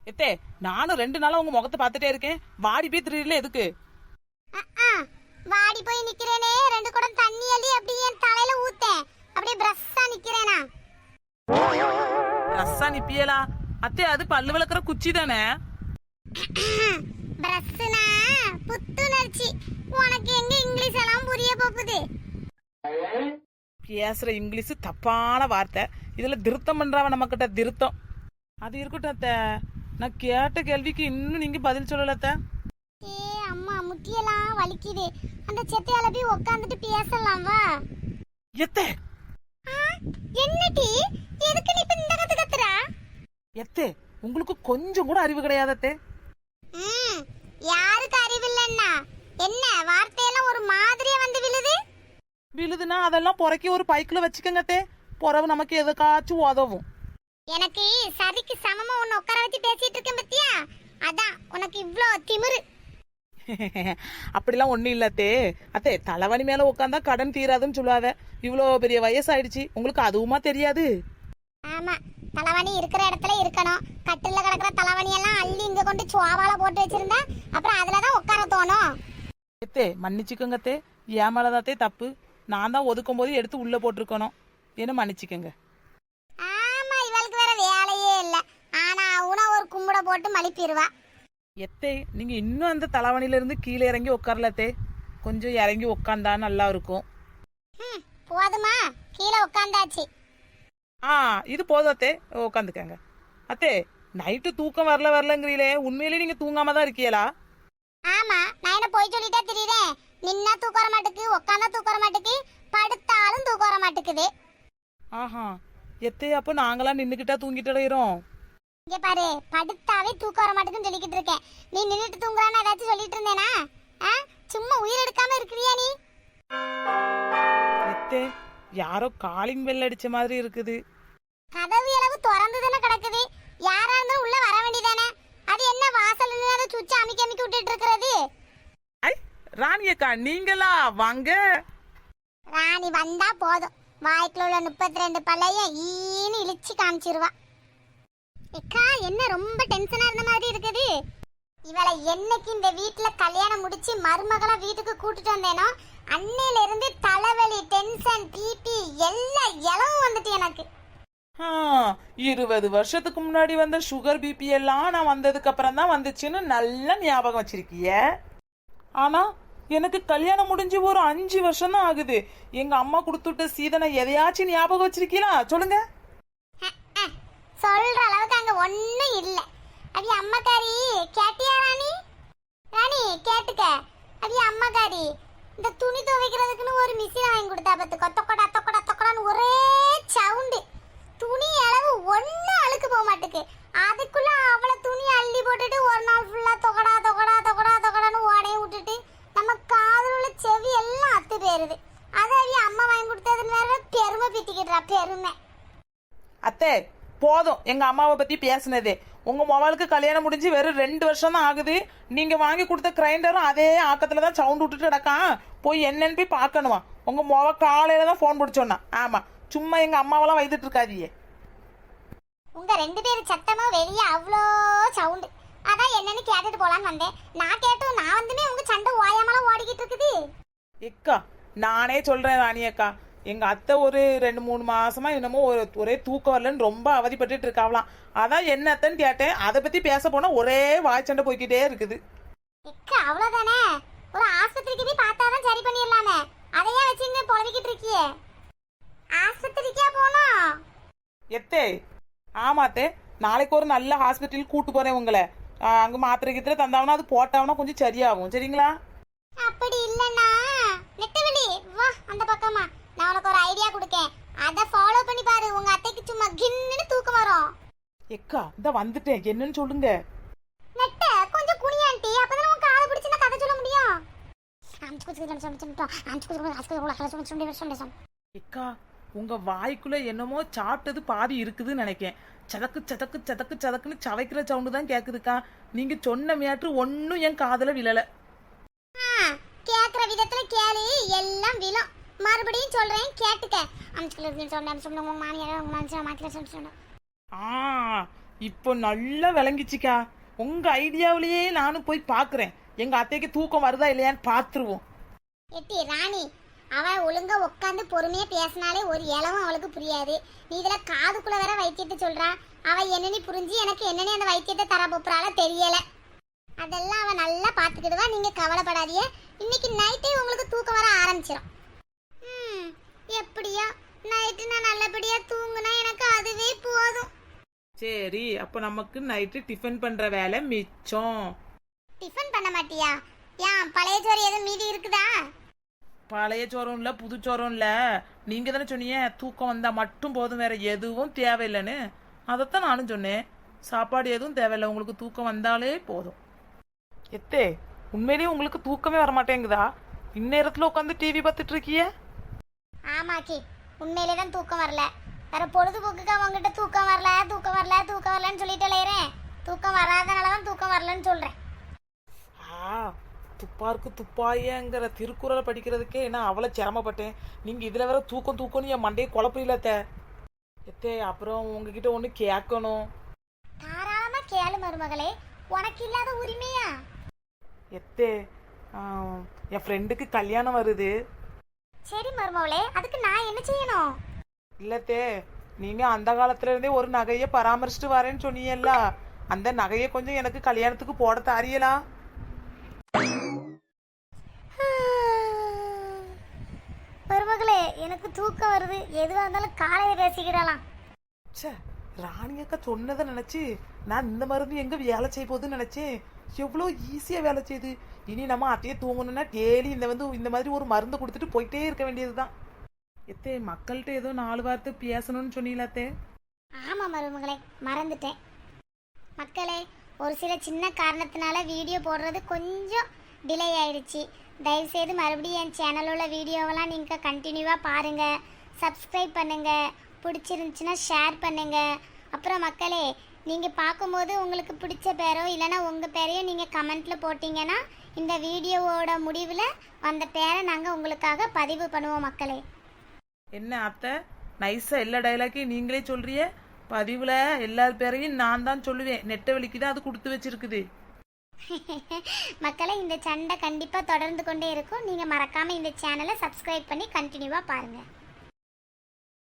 எத்தே, நானும் 2 நாளா உங்க முகத்தை பார்த்துட்டே இருக்கேன். வாடி போய் திரியல எதுக்கு? வாடி போய் நிக்கிறேனே, 2 குடம் தண்ணி அள்ளி அப்படியே என் தலையில ஊத்தேன். அப்படியே பிரஸ்ஸா நிக்கிறேனா? ரஸ்ஸா நிப்பியலா? அத்தே, அது பல்லு விளக்குற குச்சி தானே? பிரஸ்னா புத்துணர்ச்சி. உனக்கு எங்க இங்கிலீஷ் எல்லாம் புரிய போகுது? பேசுற இங்கிலீஷ் தப்பான வார்த்தை. இதுல திருத்தம் பண்றாவ நம்ம கிட்ட திருத்தம். அது இருக்கட்டும் அத்தை, நான் கேட்ட கேள்விக்கு இன்னும் நீங்க பதில் சொல்லல அத்தை. ஏ அம்மா, முட்டியெல்லாம் வலிக்குது. அந்த செத்தையால போய் உட்காந்துட்டு பேசலாம் வா. எத்தே என்னடி, எதுக்கு நீ இப்ப இந்த கத்து கத்துறா? எத்தே, உங்களுக்கு கொஞ்சம் கூட அறிவு கிடையாது அத்தே. யாருக்கு அறிவு இல்லன்னா என்ன? வார்த்தையெல்லாம் ஒரு மாதிரியா வந்து விழுது. விழுதுன்னா அதெல்லாம் பொறக்கி ஒரு பைக்குல வச்சுக்கங்க அத்தே. பொறவு நமக்கு எதுக்காச்சும் உதவும். எனக்கு சரிக்கு சமமா உன்னை உட்கார வச்சு பேசிட்டு இருக்கேன் பத்தியா? அதான் உனக்கு இவ்ளோ திமிரு. அப்படிலாம் ஒண்ணும் இல்ல அத்தே. அத்தே, தலைவலி மேல உட்காந்தா கடன் தீராதுன்னு சொல்லுவாங்க. இவ்வளோ பெரிய வயசாயிடுச்சு, உங்களுக்கு அதுவுமா தெரியாது? ஆமா, தலைவணி இருக்கிற இடத்துல இருக்கணும். கட்டில கிடக்குற தலைவணி எல்லாம் அள்ளி இங்க கொண்டு சுவாவால போட்டு வச்சிருந்தா அப்புறம் அதுலதான் உட்கார தோணும். எத்தே, மன்னிச்சுக்கோங்க அத்தே. என் மேலதாத்தே தப்பு. நான் தான் ஒதுக்கும் போது எடுத்து உள்ள போட்டிருக்கணும். என்ன மன்னிச்சுக்கோங்க. ஆமா, இவளுக்கு வேற வேலையே இல்ல. ஆனா உன ஒரு கும்பிட போட்டு மலிப்பிடுவா. எத்தே, நீங்க இன்னும் அந்த தலைவணில இருந்து கீழே இறங்கி உட்காரல அத்தே. கொஞ்சம் இறங்கி உட்காந்தா நல்லா இருக்கும். போதுமா? கீழே உட்காந்தாச்சு. இது போதும் அத்தே, உட்காந்துக்கங்க. அத்தே, நைட்டு தூக்கம் வரலங்கிறீங்களே, உண்மையிலேயே நீங்க தூங்காம தான் இருக்கீங்களா? ஆமா, நான் என்ன போய் சொல்லிட்டே திரியறேன்? நின்னா தூக்க வர மாட்டுக்கு, உட்காந்தா தூக்க வர மாட்டுக்கு, படுத்தாலும் தூக்க வர மாட்டுக்குது. ஆஹா, எத்தே, அப்போ நாங்களாம் நின்னுக்கிட்டா தூங்கிட்டு அடையிறோம். இங்க பாரு, படுத்தாவே தூக்க வர மாட்டுக்குன்னு சொல்லிக்கிட்டு இருக்கேன். நீ நின்னுட்டு தூங்குறான்னு ஏதாச்சும் சொல்லிட்டு இருந்தேனா? சும்மா உயிர் எடுக்காம இருக்கிறியா நீ? எத்தே, யாரோ காலிங் பெல் அடிச்ச மாதிரி இருக்குது. கதவு அளவு திறந்து தானே கிடக்குது. யாரா இருந்தாலும் உள்ள வர வேண்டியதானே? அது என்ன வாசல் நின்று சுவிட்ச் அமைக்க விட்டுட்டு இருக்கிறது? ஐ, ராணி அக்கா, நீங்களா? வாங்க. ராணி வந்தா போதும், வாய்க்குள்ள உள்ள 32 பல்லையும் ஈன்னு இழிச்சு காமிச்சிருவா. அக்கா, என்ன ரொம்ப டென்ஷனா இருந்த மாதிரி இருக்குது? இவளை என்னைக்கு இந்த வீட்டுல கல்யாணம் முடிச்சு மருமகளா வீட்டுக்கு கூட்டிட்டு வந்தேனோ அன்னையில இருந்து தலைவலி, டென்ஷன், பிபி எல்லா இளவும் வந்துட்டு எனக்கு. 20 வருஷத்துக்கு முன்னாடி வந்த சுகர் பிபி எல்லாம் நான் வந்ததுக்கு அப்புறம் தான் வந்துச்சுன்னு நல்ல ஞாபகம் வச்சிருக்கிய. ஆனா எனக்கு கல்யாணம் முடிஞ்சு ஒரு 5 வருஷம் தான் ஆகுது. எங்க அம்மா கொடுத்துட்ட சீதனை எதையாச்சும் ஞாபகம் வச்சிருக்கீங்களா? சொல்லுங்க. சொல்ற அளவுக்கு அங்க ஒண்ணும் இல்ல. அது அம்மாக்காரி கேட்டியா ராணி? ராணி கேட்டுக்க. அது அம்மாக்காரி இந்த துணி துவைக்கிறதுக்குன்னு ஒரு மிஷின் வாங்கி கொடுத்தா பத்து. கொத்தக்கொடா தொக்கடா தொக்கடான்னு ஒரே சவுண்டு. துணி அளவு ஒன்னும் அழுக்கு போக மாட்டுக்கு. அதுக்குள்ள அவளை துணி அள்ளி போட்டுட்டு ஒரு நாள் ஃபுல்லா தொகடா தொகடா தொகடா தொகடான்னு ஓடையை விட்டுட்டு நம்ம காதுல உள்ள செவி எல்லாம் அத்து போயிருது. அதை அம்மா வாங்கி கொடுத்ததுன்னு வேற பெருமை பித்திக்கிட்டுறா, பெருமை. அத்தை, போதும் எங்க அம்மாவை பத்தி பேசினதே. உங்க மொபைலுக்கு கல்யாணம் முடிஞ்சு வெறும் 2 வருஷம் தான் ஆகுது. நீங்க வாங்கி கொடுத்த கிரைண்டரும் அதே ஆக்கத்துலதான் சவுண்ட் விட்டுட்டு கிடக்கான். போய் என்னன்னு போய் பார்க்கணுமா? உங்க மொப காலையில தான் போன் பிடிச்சோன்னா. ஆமா, சும்மா எங்க அம்மாவெல்லாம் வைத்துட்டு இருக்காதியே. உங்க 2 பேரும் சத்தமா வெளியே அவ்வளோ சவுண்டு. அதான் என்னன்னு கேட்டுட்டு போலான்னு வந்தேன். நான் கேட்டும் நான் வந்துமே உங்க சண்டை ஓயாமலாம் ஓடிக்கிட்டு இருக்குது. எக்கா, நானே சொல்றேன் ராணி அக்கா, எங்க அத்தை ஒரு 2-3 மாசமா என்னமோ ஒரே தூக்கம் வரலன்னு ரொம்ப அவதிப்பட்டு இருக்காவலாம். அதான் என்ன அத்தைன்னு கேட்டேன். அதை பத்தி பேச போனா ஒரே வாய் சண்டை போய்கிட்டே இருக்குது. எக்கா, அவ்வளவுதானே? ஒரு ஆஸ்பத்திரிக்கு போய் பார்த்தாதான் சரி பண்ணிடலாமே. அதையா வச்சுங்க புலவிக்கிட்டு இருக்கியே? ஆஸ்பத்திரிக்கா போனோம்? எத்தே, ஆமாத்தே, நாளைக்கு ஒரு நல்ல ஹாஸ்பிட்டல் கூட்டு போறேன் உங்களை. அங்க மாத்திரை கித்திர தந்தாவனா அது போட்டாவனா கொஞ்சம் சரியாகும். சரிங்களா? அப்படி இல்லன்னா நெட்டவெளி வா அந்த பக்கமா. நான் உனக்கு ஒரு ஐடியா கொடுக்கேன். அதை ஃபாலோ பண்ணி பாரு. உங்க அத்தைக்கு சும்மா கின்னு தூக்கம் வரும். எக்கா, இந்த வந்துட்டேன், என்னன்னு சொல்லுங்க. நெட்ட கொஞ்சம் குனியாண்டி, அப்பதான் உன் காலை பிடிச்சு நான் கதை சொல்ல முடியும். எக்கா, உங்க வாய்க்குள்ள என்னமோ சாப்பிட்டது பாதி இருக்குதுன்னு நினைக்கேன். சதக்கு சதக்கு சதக்கு சதக்குன்னு சவைக்கிற சவுண்டு தான் கேக்குதுக்கா. நீங்க சொன்ன மேட்ரு ஒன்னும் என் காதுல விழல. கேக்குற விதத்துல கேளு, எல்லாம் விழும். மறுபடியும் சொல்றேன், கேட்டுக்க. இப்போ நல்லா விளங்கிச்சிக்கா. உங்க ஐடியாவிலேயே நானும் போய் பாக்குறேன். எங்க அத்தைக்கு தூக்கம் வருதா இல்லையான்னு பாத்துருவோம். எட்டி ராணி, அவ ஒழுங்கா உட்காந்து பொறுமையா பேசினாலே ஒரு இளவும் அவளுக்கு புரியாது. நீ இதுல காதுக்குள்ள வேற வைத்தியத்தை சொல்றா. அவ என்னன்னு புரிஞ்சு எனக்கு என்னன்னு அந்த வைத்தியத்தை தர போறாள தெரியல. அதெல்லாம் அவ நல்லா பாத்துக்கிடுவா, நீங்க கவலைப்படாதீங்க. இன்னைக்கு நைட்டே உங்களுக்கு தூக்கம் வர ஆரம்பிச்சிடும். எப்படியா நைட்டு நான் நல்லபடியா தூங்குனா எனக்கு அதுவே போதும். சரி, அப்ப நமக்கு நைட்டு டிஃபன் பண்ற வேலை மிச்சம். டிஃபன் பண்ண மாட்டியா? ஏன் பழைய சோறு எதுவும் மீதி இருக்குதா? பழைய சோறும் இல்ல புது சோறும் இல்ல. நீங்க தானே சொன்னீங்க தூக்கம் வந்தா மட்டும் போதும், வேற எதுவும் தேவையில்லைன்னு. அதைத்தான் நானும் சொன்னேன். சாப்பாடு எதுவும் தேவையில்லை, உங்களுக்கு தூக்கம் வந்தாலே போதும். எத்தே, உண்மையிலேயே உங்களுக்கு தூக்கமே வரமாட்டேங்குதா? இந்நேரத்துல உட்காந்து டிவி பார்த்துட்டு இருக்கிய? ஆமாக்கி, உண்மையிலே தான் தூக்கம் வரல. வேற பொழுதுபோக்குக்கா உங்ககிட்ட தூக்கம் வரலன்னு சொல்லிட்டு லேறேன். தூக்கம் வராதனால தான் தூக்கம் வரலன்னு சொல்றேன். துப்பாருக்கு துப்பாயங்கிற திருக்குறளை படிக்கிறதுக்கே நான் அவ்வளோ சிரமப்பட்டேன். நீங்க இதுல வேற தூக்கம்னு என் மண்டையை குழப்பிடலத்த. எத்தே, அப்புறம் உங்ககிட்ட ஒன்று கேட்கணும். தாராளமா கேளு மருமகளே, உனக்கு இல்லாத உரிமையா? எத்தே, என் ஃப்ரெண்டுக்கு கல்யாணம் வருது. சரி மருமகளே, அதுக்கு நான் என்ன செய்யணும்? இல்லத்தே, நீங்க அந்த காலத்துல இருந்தே ஒரு நகையை பராமரிச்சுட்டு வரேன்னு சொன்னீங்கல்ல, அந்த நகையை கொஞ்சம் எனக்கு கல்யாணத்துக்கு போட தாரியலா? மருமகளே, எனக்கு தூக்கம் வருது. எதுவா இருந்தாலும் காலையில பேசிக்கிடலாம். சே, ராணி அக்கா சொன்னதை நினைச்சு நான் இந்த மருந்து எங்க வேலை செய்ய போகுதுன்னு நினைச்சேன். எவ்வளோ ஈஸியா வேலை செய்யுது. இனி நம்ம அத்தையே தூங்கணும்னா டெய்லி இந்த மாதிரி ஒரு மருந்து கொடுத்துட்டு போயிட்டே இருக்க வேண்டியதுதான். எத்தே, மக்கள்கிட்ட ஏதோ 4 வார்த்தை பேசணும்னு சொன்னீங்களாத்தே? ஆமா மருமகளே, மறந்துட்டேன். மக்களே, ஒரு சில சின்ன காரணத்தினால வீடியோ போடுறது கொஞ்சம் டிலே ஆயிடுச்சு. தயவுசெய்து மறுபடியும் என் சேனலில் உள்ள வீடியோவெல்லாம் நீங்கள் கண்டினியூவாக பாருங்கள், சப்ஸ்கிரைப் பண்ணுங்கள், பிடிச்சிருந்துச்சுன்னா ஷேர் பண்ணுங்கள். அப்புறம் மக்களே, நீங்கள் பார்க்கும்போது உங்களுக்கு பிடிச்ச பேரோ இல்லைனா உங்கள் பேரையும் நீங்கள் கமெண்ட்டில் போட்டிங்கன்னா இந்த வீடியோவோட முடிவில் அந்த பேரை நாங்கள் உங்களுக்காக பதிவு பண்ணுவோம் மக்களே. என்ன அத்தை, நைஸா எல்லா டைலாக்கையும் நீங்களே சொல்றிய? பதிவுல எல்லார் பேரையும் நான் தான் சொல்லுவேன். நெட்ட வலிக்கு தான் அது கொடுத்து வச்சிருக்குது. மக்களே, இந்த சண்டை கண்டிப்பாக தொடர்ந்து கொண்டே இருக்கும். நீங்கள் மறக்காமல் இந்த சேனலை சப்ஸ்கிரைப் பண்ணி கண்டினியூவாக பாருங்கள்.